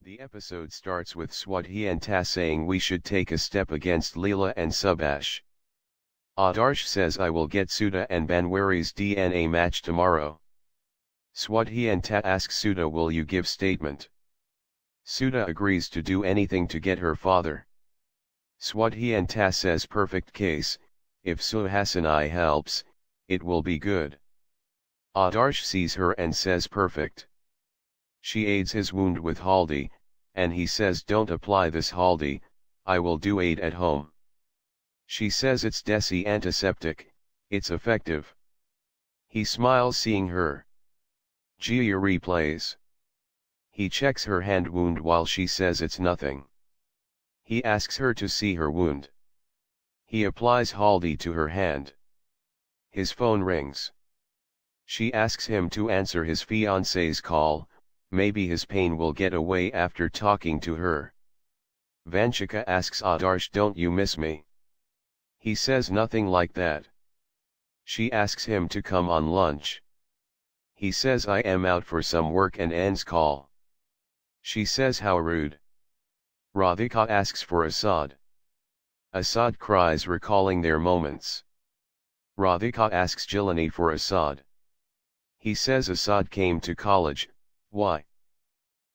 The episode starts with Swadheenta saying we should take a step against Leela and Subhash. Adarsh says I will get Sudha and Banwari's DNA match tomorrow. Swadheenta asks Sudha, will you give statement? Sudha agrees to do anything to get her father. Swadheenta says perfect case, if Suhasini helps, it will be good. Adarsh sees her and says perfect. She aids his wound with haldi, and he says don't apply this haldi, I will do aid at home. She says it's desi antiseptic, it's effective. He smiles seeing her. Jiya replays. He checks her hand wound while she says it's nothing. He asks her to see her wound. He applies haldi to her hand. His phone rings. She asks him to answer his fiancee's call, maybe his pain will get away after talking to her. Vanshika asks Adarsh, don't you miss me? He says nothing like that. She asks him to come on lunch. He says I am out for some work and ends call. She says how rude. Radhika asks for Asad. Asad cries recalling their moments. Radhika asks Jilani for Asad. He says Asad came to college, why?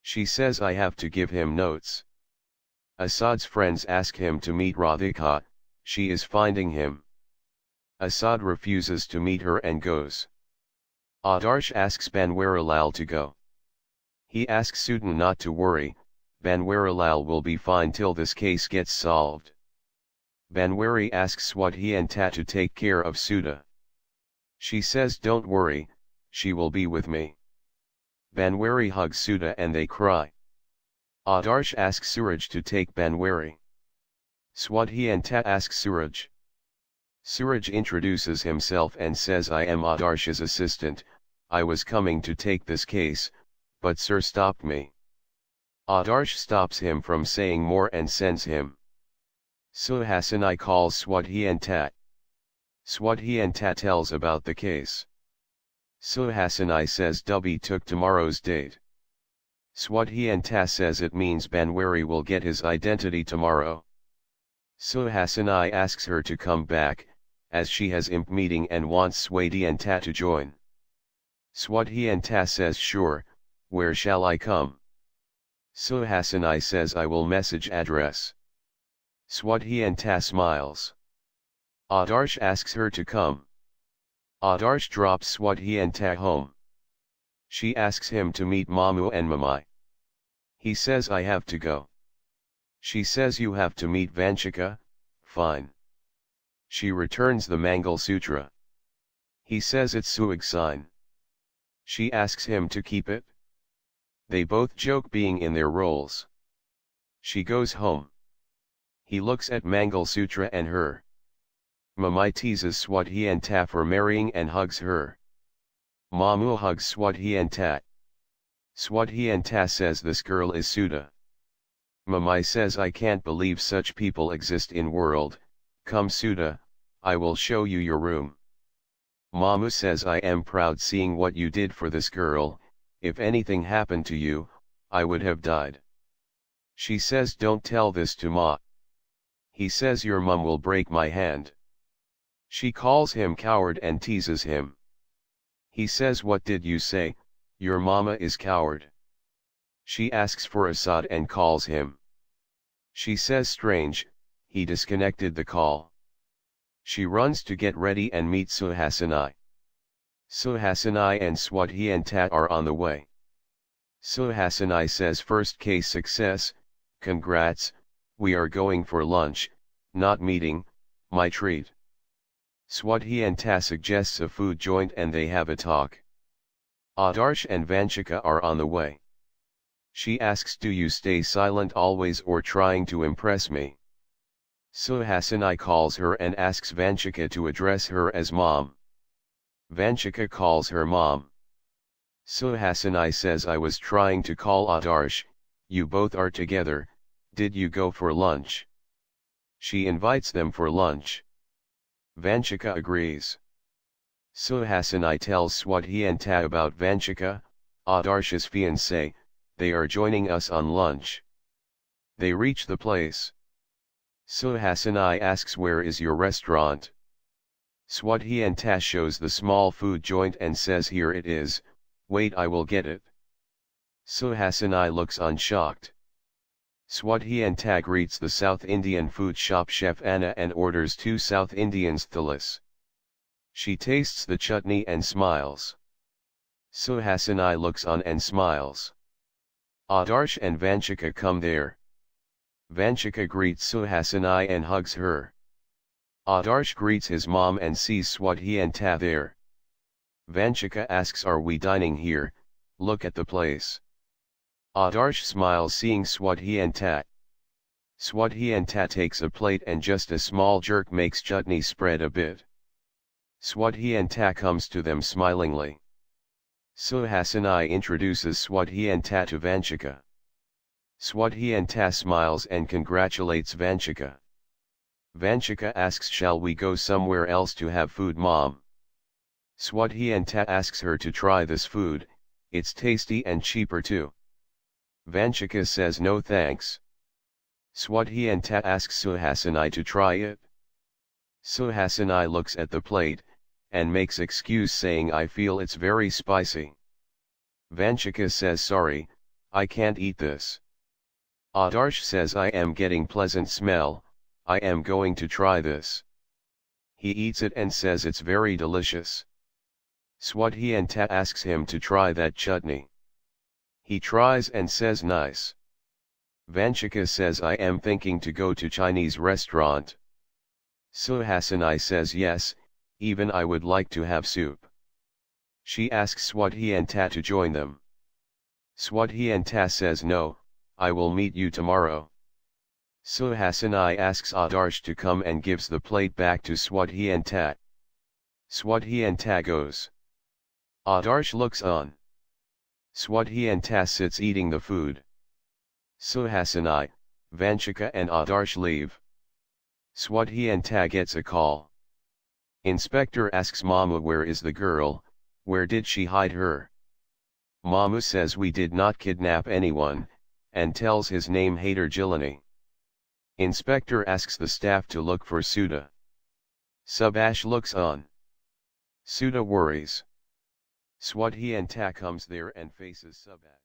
She says I have to give him notes. Asad's friends ask him to meet Radhika, she is finding him. Asad refuses to meet her and goes. Adarsh asks Banwari to go. He asks Sudha not to worry, Banwari will be fine till this case gets solved. Banwari asks Swadheenta to take care of Sudha. She says don't worry, she will be with me. Banwari hugs Sudha and they cry. Adarsh asks Suraj to take Banwari. Swadheenta asks Suraj. Suraj introduces himself and says I am Adarsh's assistant, I was coming to take this case, but sir stopped me. Adarsh stops him from saying more and sends him. Suhasini calls Swadheenta. Swadheenta tells about the case. Suhasini says Dubby took tomorrow's date. Swadheenta says it means Banwari will get his identity tomorrow. Suhasini asks her to come back, as she has imp meeting and wants Swadheenta to join. Swadheenta says sure, where shall I come? Suhasini says I will message address. Swadheenta smiles. Adarsh asks her to come. Adarsh drops Swadheenta home. She asks him to meet Mamu and Mamai. He says I have to go. She says you have to meet Vanshika, fine. She returns the Mangal Sutra. He says it's Suig sign. She asks him to keep it. They both joke being in their roles. She goes home. He looks at Mangal Sutra and her. Mamai teases Swadheenta for marrying and hugs her. Mamu hugs Swadheenta. Swadheenta says this girl is Sudha. Mamai says I can't believe such people exist in world, come Sudha, I will show you your room. Mamu says I am proud seeing what you did for this girl, if anything happened to you, I would have died. She says don't tell this to Ma. He says your mum will break my hand. She calls him coward and teases him. He says what did you say, your mama is coward. She asks for Asad and calls him. She says strange, he disconnected the call. She runs to get ready and meet Suhasini. Suhasini and Swadheenta are on the way. Suhasini says first case success, congrats, we are going for lunch, not meeting, my treat. Swadheenta suggests a food joint and they have a talk. Adarsh and Vanshika are on the way. She asks do you stay silent always or trying to impress me? Suhasini calls her and asks Vanshika to address her as mom. Vanshika calls her mom. Suhasini says I was trying to call Adarsh, you both are together, did you go for lunch? She invites them for lunch. Vanshika agrees. Suhasini tells Swadheenta about Vanshika, Adarsh's fiancée, they are joining us on lunch. They reach the place. Suhasini asks where is your restaurant? Swadheenta shows the small food joint and says here it is, wait I will get it. Suhasini looks unshocked. Swadheenta greets the South Indian food shop chef Anna and orders 2 South Indians thalis. She tastes the chutney and smiles. Suhasini looks on and smiles. Adarsh and Vanshika come there. Vanshika greets Suhasini and hugs her. Adarsh greets his mom and sees Swadheenta there. Vanshika asks are we dining here, look at the place. Adarsh smiles seeing Swadheenta. Swadheenta takes a plate and just a small jerk makes chutney spread a bit. Swadheenta comes to them smilingly. Suhasini introduces Swadheenta to Vanshika. Swadheenta smiles and congratulates Vanshika. Vanshika asks shall we go somewhere else to have food mom? Swadheenta asks her to try this food, it's tasty and cheaper too. Vanshika says no thanks. Swadheenta asks Suhasini to try it. Suhasini looks at the plate, and makes excuse saying I feel it's very spicy. Vanshika says sorry, I can't eat this. Adarsh says I am getting pleasant smell, I am going to try this. He eats it and says it's very delicious. Swadheenta asks him to try that chutney. He tries and says nice. Vanshika says I am thinking to go to Chinese restaurant. Suhasini says yes, even I would like to have soup. She asks Swadheenta to join them. Swadheenta says no, I will meet you tomorrow. Suhasini asks Adarsh to come and gives the plate back to Swadheenta. Swadheenta goes. Adarsh looks on. Swadheenta sits eating the food. Suhasini, Vanshika and Adarsh leave. Swadheenta gets a call. Inspector asks Mamu where is the girl, where did she hide her? Mamu says we did not kidnap anyone, and tells his name Haider Jilani. Inspector asks the staff to look for Sudha. Subhash looks on. Sudha worries. Swadheenta comes there and faces Subhash.